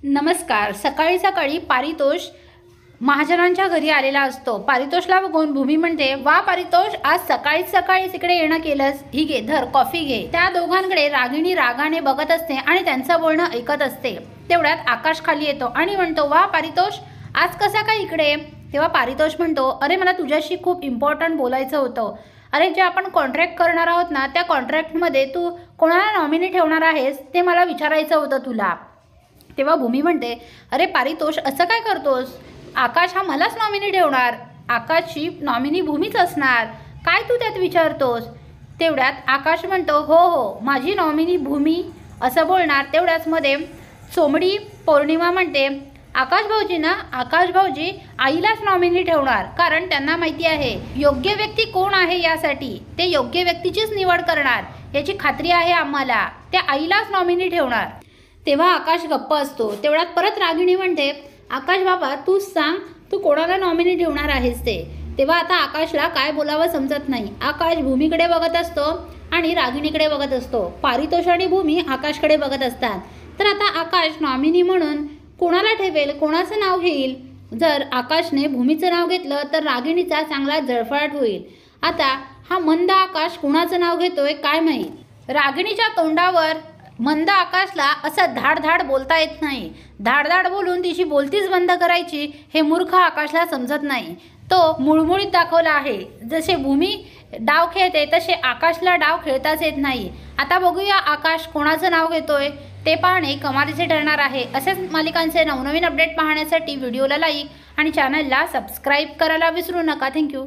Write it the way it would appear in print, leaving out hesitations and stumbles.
नमस्कार। सकाळी सकाळी पारितोष महाजनांच्या घरी आलेला असतो। पारितोषला बघून भूमी म्हणते, वा पारितोष, आज सकाळीच सकाळीच इकडे येणं केलंस, ही घे, धर कॉफी घे। त्या दोघांकडे रागिणी रागाने बघत असते आणि त्यांचं बोलणं ऐकत असते। तेवढ्यात आकाश खाली येतो आणि म्हणतो, वा पारितोष, आज कसा काय इकडे? तेव्हा पारितोष म्हणतो, अरे मला तुझ्याशी खूप इम्पॉर्टंट बोलायचं होतं। अरे जे आपण कॉन्ट्रॅक्ट करणार आहोत ना, त्या कॉन्ट्रॅक्टमध्ये तू कोणाला नॉमिनी ठेवणार आहेस ते मला विचारायचं होतं तुला। तेव्हा भूमी म्हणते, अरे पारितोष, असं काय करतोस? आकाश हा मलाच नॉमिनी ठेवणार, आकाशची नॉमिनी भूमीच असणार, काय तू त्यात विचारतोस? तेवढ्यात आकाश म्हणतो, हो हो, माझी नॉमिनी भूमी असं बोलणार। तेवढ्याच मध्ये सोमडी पौर्णिमा म्हणते, आकाश भाऊजी ना, आकाश भाऊजी आईलाच नॉमिनी ठेवणार, कारण त्यांना माहिती आहे योग्य व्यक्ती कोण आहे, यासाठी ते योग्य व्यक्तीचीच निवड करणार, याची खात्री आहे आम्हाला, त्या आईलाच नॉमिनी ठेवणार। तेव्हा आकाश गप्प असतो। तेवढ्यात परत रागिणी म्हणते, आकाश बाबा, तूच सांग, तू कोणाला नॉमिनी ठेवणार आहेस ते? तेव्हा आता आकाशला काय बोलावं समजत नाही। आकाश भूमीकडे बघत असतो आणि रागिणीकडे बघत असतो। पारितोष आणि भूमी आकाशकडे बघत असतात। तर आता आकाश नॉमिनी म्हणून कोणाला ठेवेल, कोणाचं नाव घेईल? जर आकाशने भूमीचं नाव घेतलं तर रागिणीचा चांगला जळफळाट होईल। आता हा मंद आकाश कोणाचं नाव घेतोय काय माहीत? रागिणीच्या तोंडावर मंद आकाशला असं धाड बोलता येत नाही। धाड बोलून तिची बोलतीच बंद करायची हे मूर्ख आकाशला समजत नाही। तो मुळमुळीत दाखवला आहे। जसे भूमी डाव खेळते तसे आकाशला डाव खेळताच येत नाही। आता बघूया आकाश कोणाचं नाव घेतोय ते पाहणे कमालीचे ठरणार आहे। असेच मालिकांचे नवनवीन अपडेट पाहण्यासाठी व्हिडिओला लाईक आणि चॅनलला सबस्क्राईब करायला विसरू नका। थँक्यू।